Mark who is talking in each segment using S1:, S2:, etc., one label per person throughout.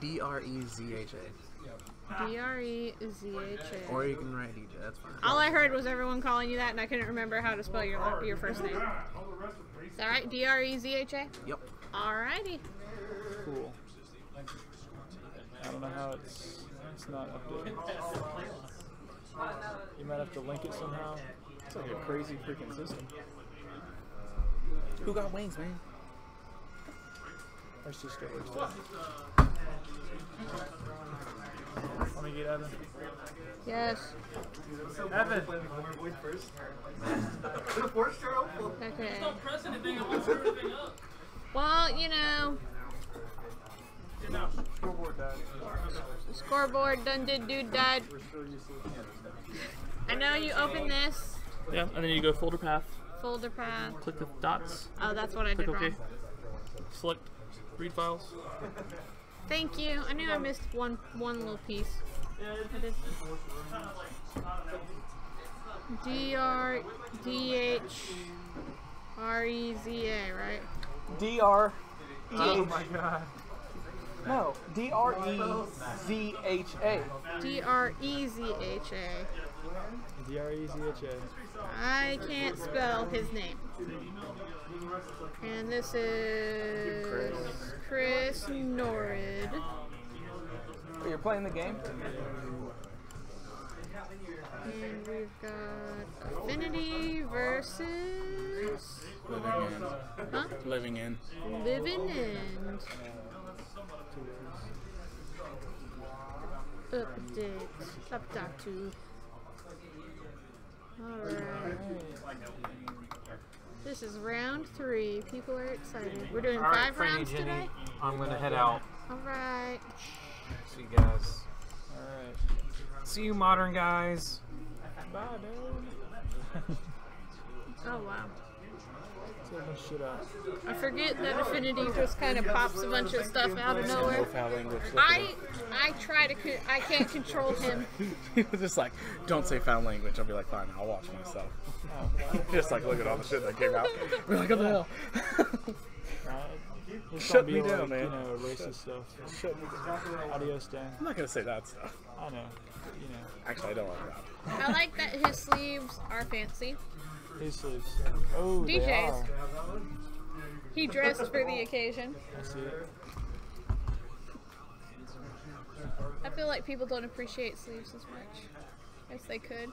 S1: D-R-E-Z-H-A.
S2: D-R-E-Z-H-A.
S1: Or you can write DJ, that's fine.
S2: All I heard was everyone calling you that, and I couldn't remember how to spell your first name. Is that right? D-R-E-Z-H-A?
S1: Yep.
S2: Alrighty.
S3: Cool. I don't know how it's not updated. You might have to link it somehow. It's like a crazy freaking system.
S1: Who got wings, man?
S3: Our sister works there. Want me to get Evan?
S2: Yes.
S3: Evan!
S2: Okay. Well, you know.
S3: Scoreboard died.
S2: Scoreboard done did dude died. I know you open this.
S4: Yeah, and then you go folder path.
S2: Folder path.
S4: Click the dots.
S2: Oh, that's what I did
S4: Click OK.
S2: wrong.
S4: Select read files.
S2: Thank you. I knew I missed one little piece. I did. D-R-D-H-R-E-Z-A, right?
S3: D-R. Oh my god. No, D-R-E-Z-H-A.
S2: D-R-E-Z-H-A.
S3: D-R-E-Z-H-A.
S2: I can't spell his name. And this is Chris Norrid.
S3: Oh, you're playing the game?
S2: And we've got Affinity versus
S1: Living in.
S2: Living End. Update. Update. Alright. This is round 3. People are excited. We're doing 5 rounds today?
S5: I'm gonna head out.
S2: Alright.
S5: See you guys.
S3: Alright.
S5: See you, modern guys.
S3: Bye, dude.
S2: Oh, wow.
S3: Take my shit out.
S2: I forget that Affinity just kind of pops a bunch of stuff out of nowhere.
S1: Foul language.
S2: I try to, I can't control him.
S1: He was just like, don't say foul language. I'll be like, fine, I'll watch myself. Just like, look at all the shit that came out. We're like, what the hell?
S3: Shut
S1: me down, man.
S3: You know, racist stuff.
S1: Shut me down.
S3: Audio stain.
S1: I'm not going to say that stuff.
S3: I know. You know.
S1: Actually, I don't like that.
S2: I like that his sleeves are fancy.
S3: His sleeves. Oh, they
S2: DJ's.
S3: are.
S2: He dressed for the occasion.
S3: I see it.
S2: I feel like people don't appreciate sleeves as much as they could.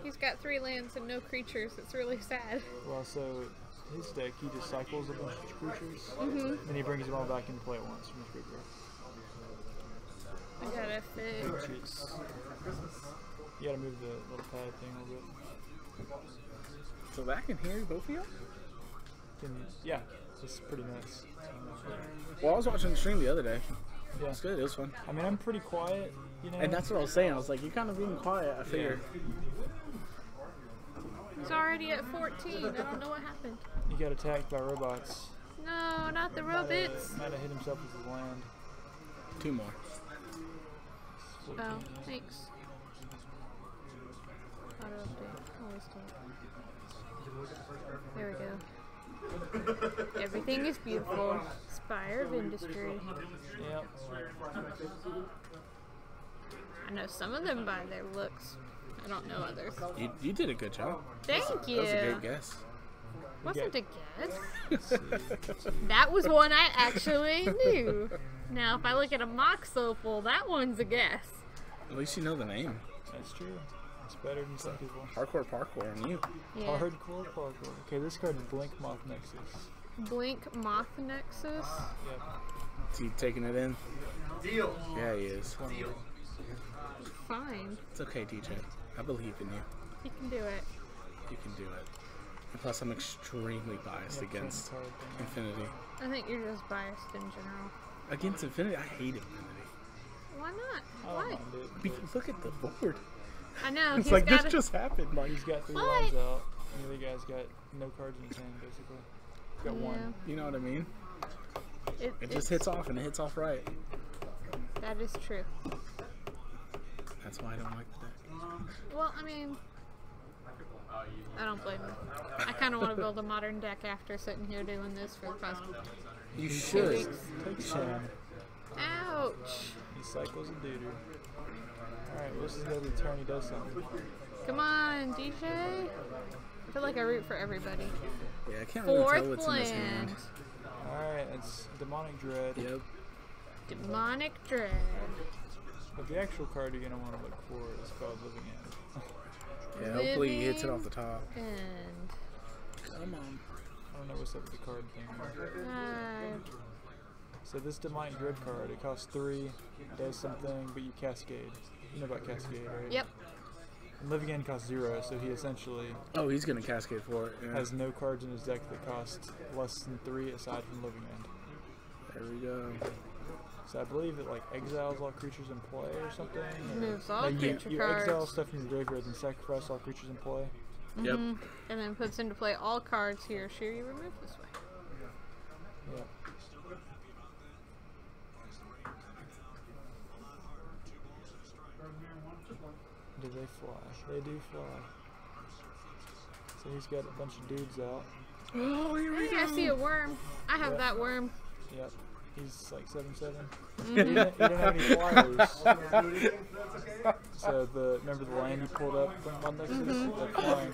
S2: He's got 3 lands and no creatures. It's really sad.
S3: Well, so his deck, he just cycles a bunch of creatures,
S2: Mm-hmm.
S3: and he brings them all back into play at once from his graveyard.
S2: I gotta fix.
S3: You gotta move the little pad thing a little bit.
S1: So that can hear both of you?
S3: Yeah, it's pretty nice.
S1: Well, I was watching the stream the other day.
S3: Yeah.
S1: It was good. It was fun.
S3: I mean, I'm pretty quiet, you know.
S1: And that's what I was saying. I was like, you're kind of being quiet. I figured.
S2: He's already at 14. I don't know what happened.
S3: He got attacked by robots.
S2: No, not the robots.
S3: Might have hit himself with his land.
S1: 2 more.
S2: Oh, thanks. Auto update. Always do. There we go. Everything is beautiful. Spire of Industry.
S3: Yep.
S2: I know some of them by their looks. I don't know others.
S1: You did a good job.
S2: Thank you.
S1: That was a good guess.
S2: Wasn't a guess. That was one I actually knew. Now, if I look at a Mox Opal, that one's a guess.
S1: At least you know the name.
S3: That's true. It's better than some people.
S1: Hardcore parkour on you.
S2: Yeah.
S3: Hardcore parkour. Okay, this card is Blink Moth Nexus.
S2: Blink Moth Nexus.
S3: Yep.
S1: Is he taking it in?
S5: Deal.
S1: Yeah, he is.
S2: Fine.
S1: It's okay, DJ. I believe in you.
S2: You can do it.
S1: You can do it. And plus, I'm extremely biased against Infinity.
S2: I think you're just biased in general.
S1: Against Infinity? I hate Infinity.
S2: Why not?
S3: I don't
S2: Why?
S3: mind it.
S1: Because look at the board.
S2: I know.
S1: It's
S2: he's
S1: like, this
S2: got
S1: just happened, Marty.
S3: He's got 3
S2: What?
S3: lines out, and the other guy's got no cards in his hand, basically. He's got 1.
S1: You know what I mean? It
S2: it's-
S1: just hits off, and it hits off right.
S2: That is true.
S1: That's why I don't like the deck.
S2: Well, I mean, I don't blame him. I kind of want to build a modern deck after sitting here doing this for the past
S1: You
S2: 2
S1: should.
S2: weeks.
S3: Take Shan.
S2: Ouch.
S3: He cycles a duder. Alright, well, this is gonna be the turn he does something.
S2: Come on, DJ. I feel like I root for everybody.
S1: Yeah, I can't really tell
S2: Fourth
S1: what's in this
S2: land.
S1: hand.
S3: Alright, it's Demonic Dread.
S1: Yep.
S2: Demonic Dread.
S3: But the actual card you're gonna want to look for is called Living End.
S1: Yeah, hopefully he hits it off the top.
S2: And
S1: Come on.
S3: I don't know what's up with the card thing.
S2: 5.
S3: So this Demonic Dread card, it costs 3, does something, but you cascade. You know about cascade, right?
S2: Yep.
S3: And Living End costs 0, so he essentially
S1: Oh, he's gonna cascade for it. Yeah.
S3: has no cards in his deck that cost less than 3 aside from Living End.
S1: There we go.
S3: So I believe it like exiles all creatures in play or something. Or
S2: Moves all
S3: no,
S2: creature
S3: you
S2: cards.
S3: exile stuff from your graveyard and sacrifice all creatures in play.
S1: Yep.
S2: And then puts into play all cards he or she you remove this way.
S3: Yeah. Do they fly? They do fly. So he's got a bunch of dudes out.
S1: Oh, here we
S2: Hey, I see a worm. I have
S3: Yep.
S2: that worm.
S3: Yep. He's like 7/7. He didn't have any flyers. So remember the land you pulled up from on Nexus? They're flying.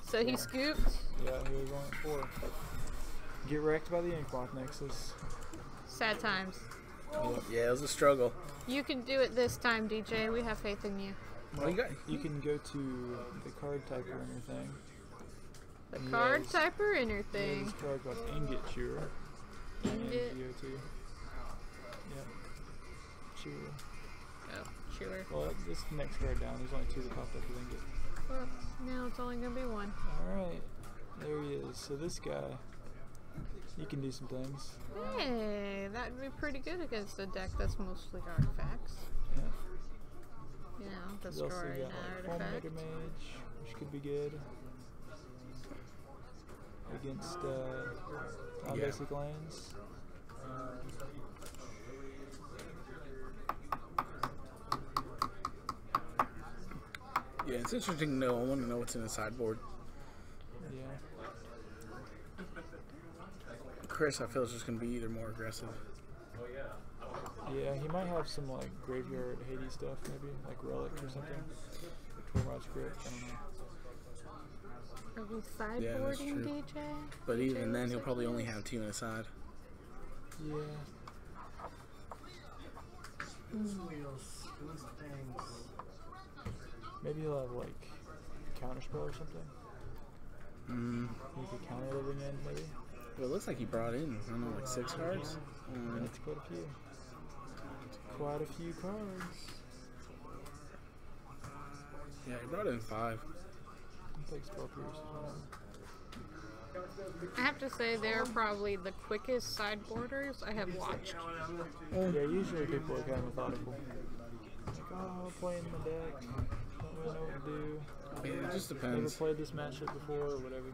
S2: So he scooped.
S3: Yeah, he was on it 4. Get wrecked by the Inkmoth Nexus.
S2: Sad times.
S3: Yep.
S1: Yeah, it was a struggle.
S2: You can do it this time, DJ. We have faith in you.
S1: Well,
S3: You can go to the card typer in your thing.
S2: The
S3: Yes.
S2: card typer inner
S3: There's
S2: thing.
S3: this card called Ingot Chewer.
S2: Ingot.
S3: INGOT. Yep. Chewer.
S2: Oh, sure.
S3: Well, this next card down, there's only 2 that popped up with Ingot.
S2: Well, now it's only gonna be 1.
S3: Alright. There he is. So this guy, he can do some things.
S2: Hey, that would be pretty good against a deck that's mostly artifacts.
S3: Yeah.
S2: You know,
S3: He's also
S2: destroy
S3: got
S2: an
S3: like
S2: artifact.
S3: Fulminator Mage, which could be good. Against non-basic lands.
S1: Yeah, it's interesting to know. I want to know what's in the sideboard.
S3: Yeah.
S1: Chris, I feel is just going to be either more aggressive.
S3: Yeah, he might have some like graveyard Hades stuff, maybe like relics or something. Like Tormod's Crypt, I don't know.
S2: Are we
S1: Yeah, that's
S2: sideboarding,
S1: true.
S2: DJ?
S1: But even
S2: DJ,
S1: then,
S2: was
S1: he'll
S2: it
S1: probably
S2: you?
S1: only have 2 in the side.
S3: Yeah. Maybe he'll have like counterspell or something. You could counter Living End maybe.
S1: Well, it looks like he brought in, I don't know, like 6 cards.
S3: That's quite a few. Quite a few cards.
S1: Yeah, he brought in 5.
S3: He takes Spell Pierce as well.
S2: I have to say they're probably the quickest sideboarders I have watched.
S3: Yeah, usually people are kind of methodical. Like, oh, playing my deck. Don't really know what to do.
S1: Yeah, it just
S3: Never
S1: depends.
S3: played this matchup before or whatever.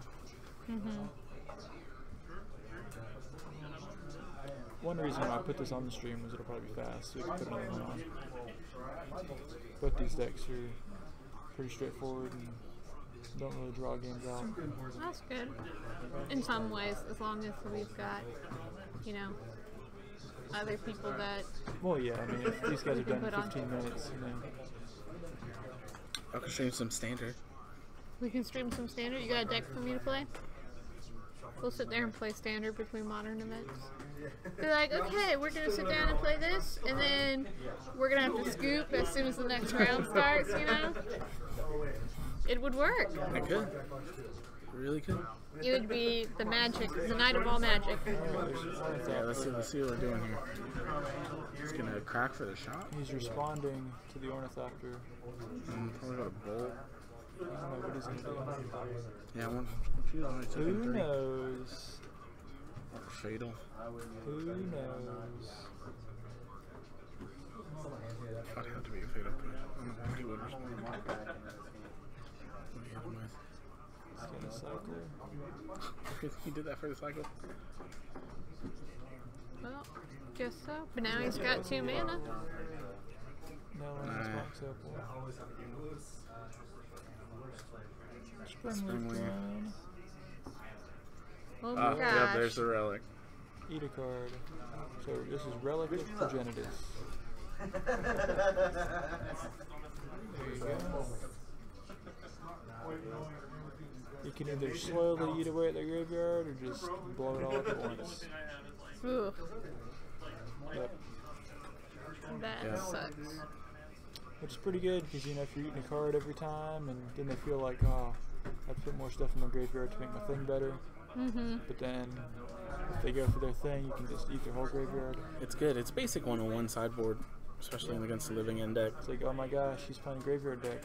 S3: One reason why I put this on the stream was it'll probably be fast, so we can put another one on. Both these decks are pretty straightforward and don't really draw games out.
S2: That's good. In some ways, as long as we've got, you know, other people that.
S3: Well, yeah, I mean, if these guys are done in
S2: Put on.
S3: 15 minutes, then
S1: I can stream some standard.
S2: We can stream some standard. You got a deck for me to play? We'll sit there and play standard between modern events. Be like, okay, we're gonna sit down and play this, and then we're gonna have to scoop as soon as the next round starts, you know? It would work.
S1: I could. Really could.
S2: It would be the magic, the night of all magic.
S1: Yeah, let's see what we're doing here. He's gonna crack for the shot.
S3: he's responding to the Ornithopter.
S1: Probably got a bolt.
S3: I don't know what he's going to do.
S1: Yeah, one. She's only
S3: Who
S1: taking 3.
S3: knows?
S1: Fatal.
S3: Who knows?
S1: I'd have to be a fatal push. I don't know what he would respond. What he hit him with.
S3: He's going to cycle.
S1: He did that for the cycle.
S2: Well, guess so. But now he's got 2 mana.
S3: No one's box up. Spring
S1: Spring
S3: Leaf
S1: Leaf.
S3: Throne.
S2: Oh my
S1: Ah,
S2: gosh.
S1: yeah, there's the relic.
S3: Eat a card. So this is Relic of Progenitus. There you go. You can either slowly eat away at the graveyard or just blow it all up at once.
S2: Ooh,
S3: Yep.
S2: that
S1: Yeah.
S2: sucks.
S3: Which is pretty good because, you know, if you're eating a card every time and then they feel like, oh, I have to put more stuff in my graveyard to make my thing better.
S2: Mm-hmm.
S3: But then if they go for their thing, you can just eat their whole graveyard.
S1: It's good. It's basic 101 sideboard, especially against the living end deck.
S3: It's like, oh my gosh, he's playing a graveyard deck.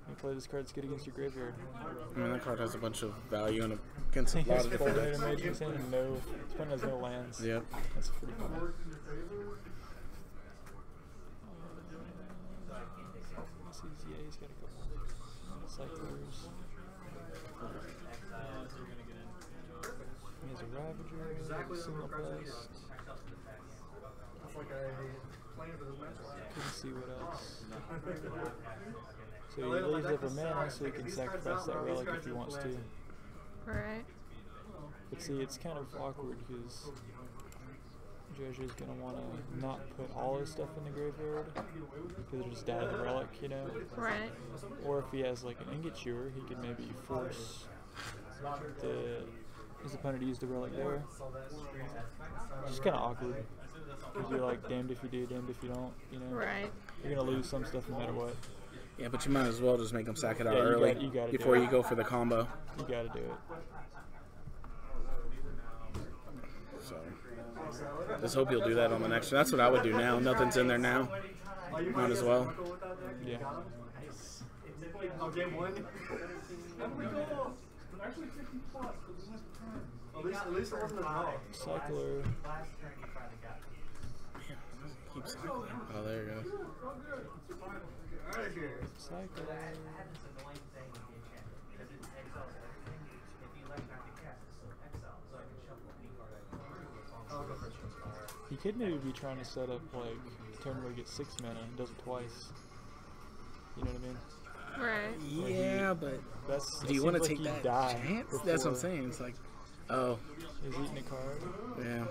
S3: You play this card, it's good against your graveyard.
S1: I mean, that card has a bunch of value and against a
S3: He
S1: lot
S3: has
S1: of different
S3: Fulminator
S1: decks.
S3: Mage in his hand and no, this one has no lands.
S1: Yep.
S3: That's pretty cool. Yeah, he's got a couple cyclers. He has a Ravager, single blast. Couldn't see what else. So he leaves up a mana so he can sacrifice that relic if he wants to.
S2: Right.
S3: But see, it's kind of awkward because Jojo's going to want to not put all his stuff in the graveyard because it'll just die to the relic, you know?
S2: Right.
S3: Or if he has like an Ingot Chewer, he could maybe force his opponent to use the relic there. It's just kind of awkward because you're like damned if you do, damned if you don't, you know?
S2: Right.
S3: You're going to lose some stuff no matter what.
S1: Yeah, but you might as well just make them sack it out
S3: Yeah, you
S1: early
S3: gotta do
S1: before
S3: it.
S1: you go for the combo.
S3: You got to do it.
S1: So, just hope you'll do that on the next one. That's what I would do now. Nothing's in there now. Might as well.
S3: Yeah.
S5: I'll get one. At least it wasn't a dog.
S3: Cycler.
S1: Keep cycling. Oh, there you go.
S3: Cycler. He could maybe be trying to set up like a turn where he gets 6 mana and does it twice. You know what I mean?
S2: Right.
S1: Yeah, but do you want to take that chance? That's what I'm saying. It's like, oh,
S3: He's eating a card.
S1: yeah.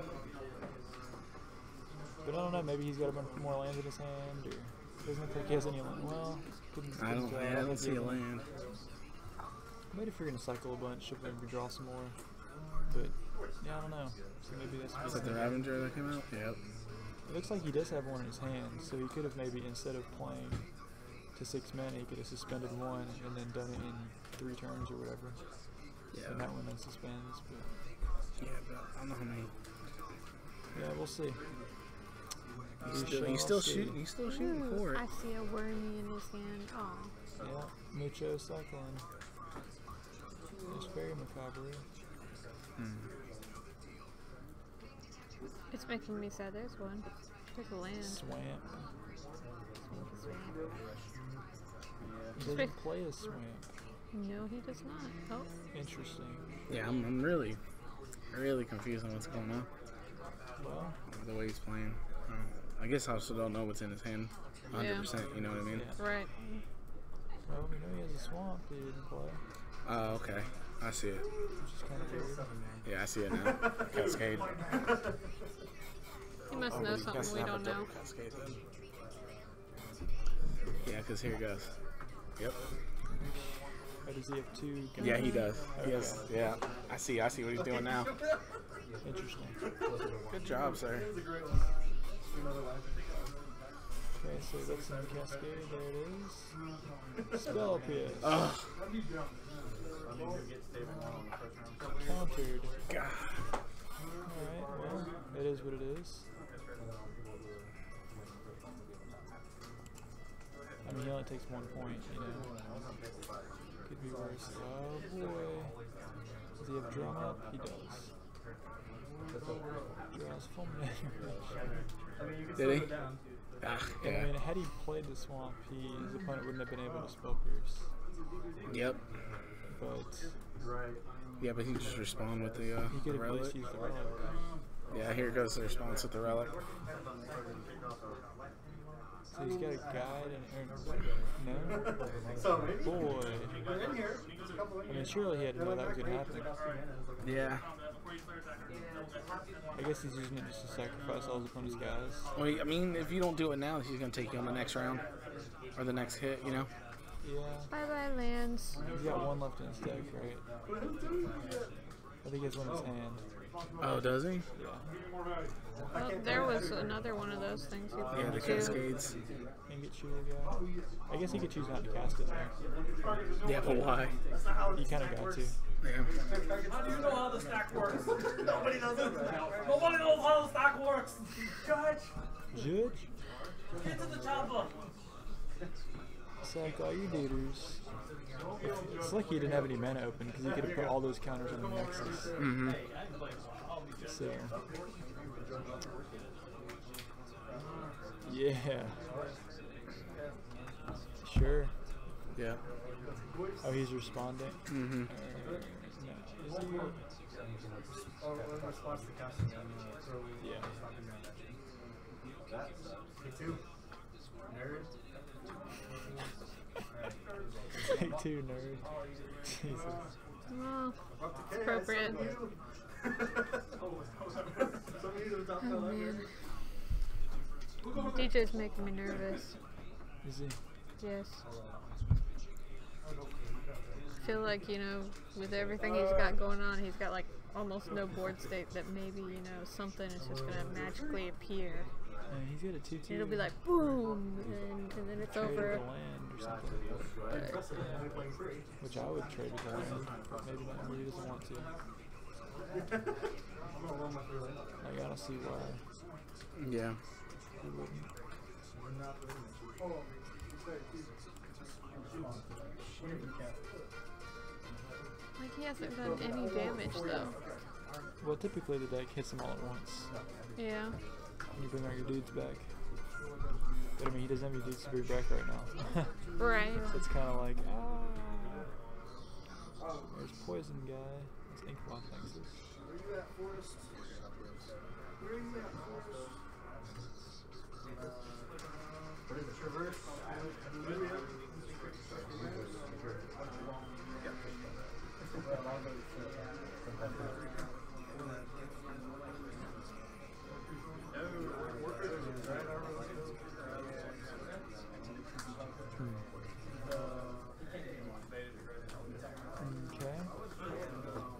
S3: But I don't know, maybe he's got a bunch more lands in his hand, or doesn't look like he has any land. Well,
S1: I don't see a land.
S3: Maybe if you're going to cycle a bunch, you'll maybe draw some more. But, yeah, I don't know. So maybe that's
S1: Is that the Ravager that came out? Yep.
S3: It looks like he does have one in his hand, so he could have maybe, instead of playing to 6 mana, he could have suspended one and then done it in 3 turns or whatever.
S1: Yeah.
S3: And that one then suspends, but
S1: Yeah, but I don't know how many.
S3: yeah, we'll see.
S1: He's still shooting. He's still shooting
S2: Ooh,
S1: for it.
S2: I see a wormy in his hand. Oh.
S3: Yeah, Mucho cycling. It's very macabre.
S2: It's making me sad. There's one. There's a land.
S3: Swamp.
S2: Swamp.
S3: He doesn't play a swamp.
S2: No, he does not. Oh.
S3: Interesting.
S1: Yeah, I'm really confused on what's going on.
S3: Well,
S1: The way he's playing. I guess I also don't know what's in his hand. 100%. You know what I mean?
S3: yeah.
S2: Right.
S3: Well, we know he has a swamp that he didn't play,
S1: Oh, okay. I see it.
S3: which is kind of weird.
S1: Yeah, I see it now. Cascade.
S2: He must know something we don't know.
S1: Cascade then. Yeah, because here it goes. Yep.
S3: Oh, does he have 2 guns?
S1: Yeah, he does. He has. Yeah. I see what he's doing now.
S3: Interesting.
S1: Good job, sir.
S3: Okay, so that's in Cascade. There it is. Spell Pierce.
S1: Ugh.
S3: Countered.
S1: God.
S3: Alright, well, it is what it is. I mean, he only takes 1 point, you know. Could be worse. Oh boy. Does he have drum up? He does. Draws Fulminator.
S1: Did he? Ah,
S3: I
S1: yeah.
S3: mean, had he played the swamp, his opponent wouldn't have been able to spell pierce.
S1: Yep.
S3: But
S1: Yeah, but he just respond with the
S3: he could have at
S1: relic.
S3: least used the relic.
S1: Yeah, here goes the response with the relic.
S3: So he's got a guide and no? Boy. I mean, surely he had to know that was going to happen.
S1: Yeah.
S3: I guess he's using it just to sacrifice all his opponent's guys.
S1: Well, I mean, if you don't do it now, he's gonna take you on the next round or the next hit. You know.
S3: Yeah.
S2: Bye bye lands.
S3: He's got one left in his deck, right? I think he has one in his hand.
S1: Oh, does he?
S3: Yeah.
S2: Well, there was another one of those things you
S1: Yeah, the
S2: could do.
S1: Cascades.
S3: Ingot Shooter guy. I guess he could choose not to cast it though.
S1: Yeah, but why?
S3: He kind of got to.
S1: Yeah.
S5: How do you know how the stack works? Nobody knows it. Nobody knows how the stack works. Judge,
S3: Judge?
S5: get to the chopper.
S3: Sack all your duders. It's lucky he didn't have any mana open because he could have put all those counters on the Nexus.
S1: Mm-hmm.
S3: So. Yeah. Sure.
S1: Yeah.
S3: Oh, he's responding?
S1: Mm-hmm.
S3: No. Is he? Yeah. Take two, nerd. Jesus.
S2: Well, it's appropriate. Oh man. DJ's making me nervous.
S3: Is he?
S2: Yes. I feel like, you know, with everything he's got going on, he's got like almost no board state that maybe, you know, something is just gonna magically appear.
S3: Yeah, he's got a 2/2.
S2: It'll be like boom, and then it's
S3: Trade
S2: over.
S3: with a land or something. Which I would trade with a land, but maybe not. Maybe he doesn't want to. Like, I don't see why
S1: Yeah.
S3: he wouldn't.
S2: Like he hasn't done any damage though.
S3: Well, typically the deck hits them all at once.
S2: Yeah.
S3: And you bring out your dudes back. But I mean, he doesn't have any dudes to bring back right now.
S2: Right.
S3: So it's kind of like, there's Poison Guy. It's Inkblock Nexus. Okay.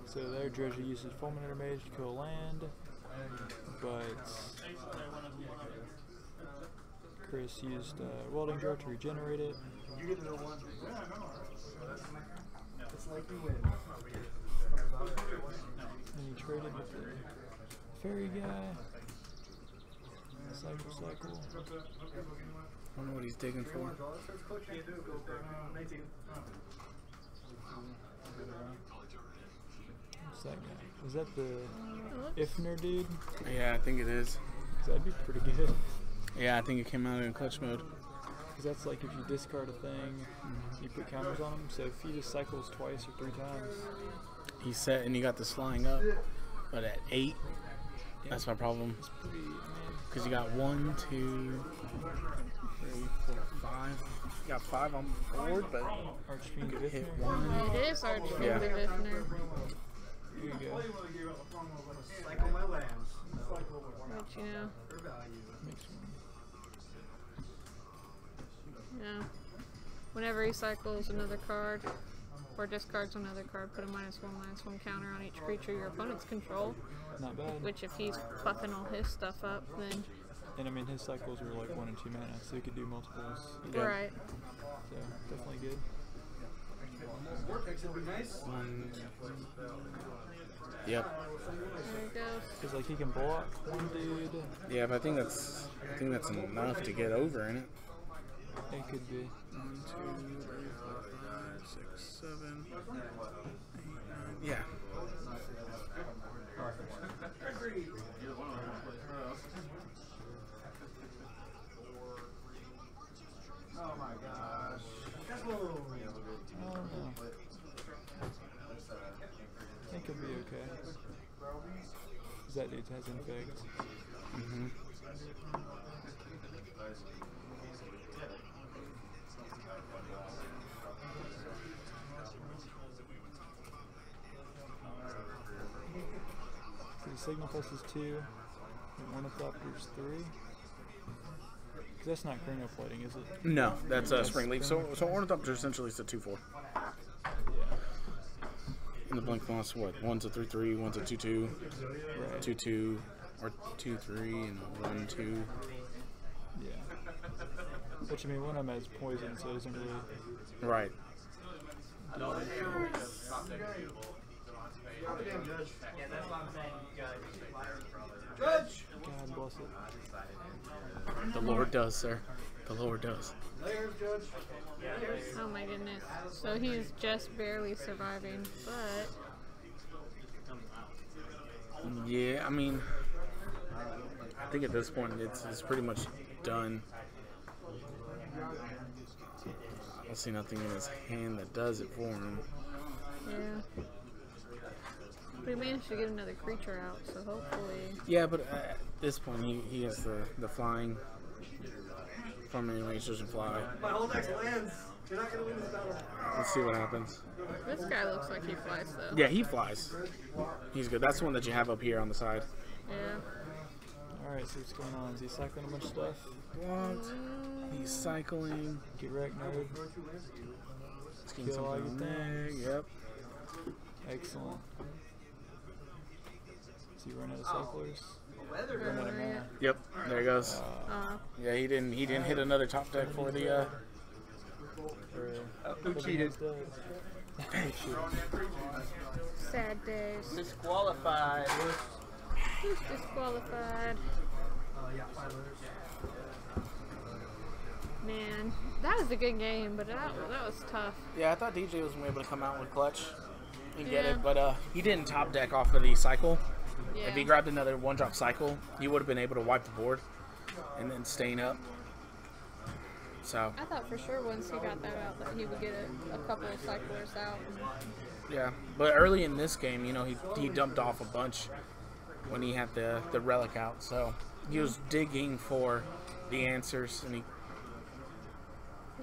S3: So there, Dredger uses Fulminator Mage to kill a land, but Chris used Welding Jar to regenerate it.
S5: You get the one. It's like you win.
S3: And he traded with the fairy guy. Cycle.
S1: I don't know what he's digging for.
S3: What's that guy? Is that the Ifner dude?
S1: Yeah, I think it is.
S3: 'Cause that'd be pretty good.
S1: Yeah, I think it came out in clutch mode.
S3: Because that's like if you discard a thing, you put counters on them. So if he just cycles twice or 3 times,
S1: He's set and he got this flying up, but at 8, that's my problem.
S3: it's pretty. I mean,
S1: Because you got 1, 2, 3, 4, 5. You got 5 on board, but
S3: Archfiend
S1: could hit
S3: Ifner.
S1: 1.
S2: It is Archfiend
S1: Yeah.
S2: of Ifner.
S3: Here you go.
S5: Cycle my lambs.
S2: But you know,
S3: Makes one.
S2: whenever he cycles another card or discards another card, put a -1/-1 counter on each creature your opponents control.
S3: Not bad.
S2: Which, if he's fucking all his stuff up, then
S3: And I mean, his cycles were like 1 and 2 mana, so he could do multiples.
S1: Yeah.
S2: right.
S3: So definitely good.
S5: Vortex would be nice.
S1: 1. Yep.
S2: There he goes.
S3: Because like he can block one dude.
S1: Yeah, but I think that's enough to get over in it.
S3: It could be.
S1: 1, 2, 3, 4, 5, 6, 7, 8, 9. Yeah.
S5: Oh my gosh.
S3: I don't know. I think he'll be okay. Because that dude has infect.
S1: Mm-hmm.
S3: Signal Plus is 2. And Ornithopter's 3. Because that's not cranial plating, is it?
S1: No, that's
S3: That's
S1: spring leaf. So Ornithopter essentially is a 2/4.
S3: Yeah.
S1: And the Blink Moss, what? One's a 3/3, one's a 2/2,
S3: Right.
S1: 2/2, or 2/3, and a 1/2.
S3: Yeah. Which, I mean, one of them has poison, so it doesn't really.
S1: Right.
S5: Judge!
S3: God bless it.
S1: The Lord does, sir. The Lord does.
S5: Layers, Judge.
S2: Oh my goodness. So he's just barely surviving, but
S1: Yeah, I mean, I think at this point it's pretty much done. I don't see nothing in his hand that does it for him.
S2: yeah. But he managed to get another creature out, so hopefully.
S1: Yeah, but at this point he has the flying. From any range doesn't fly.
S5: My whole deck's lands. You're not gonna win this battle.
S1: Let's see what happens.
S2: This guy looks like he flies though.
S1: Yeah, he flies. He's good. That's the one that you have up here on the side.
S2: Yeah.
S3: Alright, so what's going on? Is he cycling a bunch of stuff?
S1: What? He's cycling.
S3: Get wrecked node.
S1: He's getting
S3: Kill all
S1: something
S3: your
S1: on there.
S3: things.
S1: Yep.
S3: Excellent. Is he running out of cyclers?
S2: Run out of mana.
S1: Yep. There he goes. Yeah, he didn't hit another top deck for the
S3: Who cheated?
S2: Sad days.
S4: Disqualified.
S2: Who's disqualified?
S5: Yeah, 5 letters.
S2: Man, that was a good game, but that was tough.
S1: Yeah, I thought DJ was gonna be able to come out with clutch and get
S2: Yeah.
S1: it, but he didn't top deck off of the cycle.
S2: Yeah.
S1: If he grabbed another 1-drop cycle, he would have been able to wipe the board and then stain up. So
S2: I thought for sure once he got that out that he would get a couple of cyclers out.
S1: yeah, but early in this game, you know, he dumped off a bunch when he had the relic out. So he was digging for the answers and he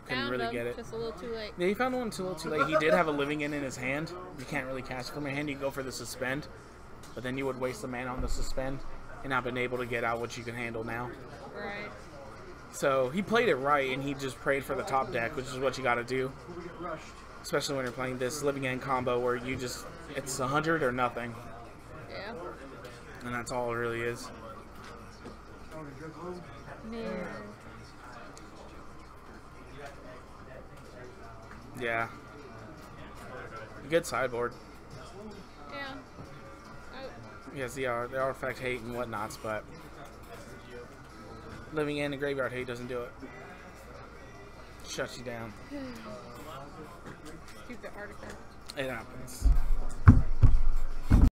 S1: couldn't
S2: Found
S1: really
S2: them,
S1: get it.
S2: just a little too late.
S1: Yeah, he found one a little too late. He did have a living in his hand. You can't really cast from your hand. You can go for the suspend, but then you would waste the mana on the suspend and not been able to get out what you can handle now.
S2: Right.
S1: So he played it right, and he just prayed for the top deck, which is what you got to do,
S5: We get rushed.
S1: especially when you're playing this living end combo where you just it's 100 or nothing,
S2: Yeah.
S1: and that's all it really is.
S2: Man.
S1: Yeah. Good sideboard.
S2: Yeah. Oh,
S1: Yes, the artifact hate and whatnots, but living end and graveyard hate doesn't do it. Shuts you down.
S2: stupid artifact.
S1: It happens.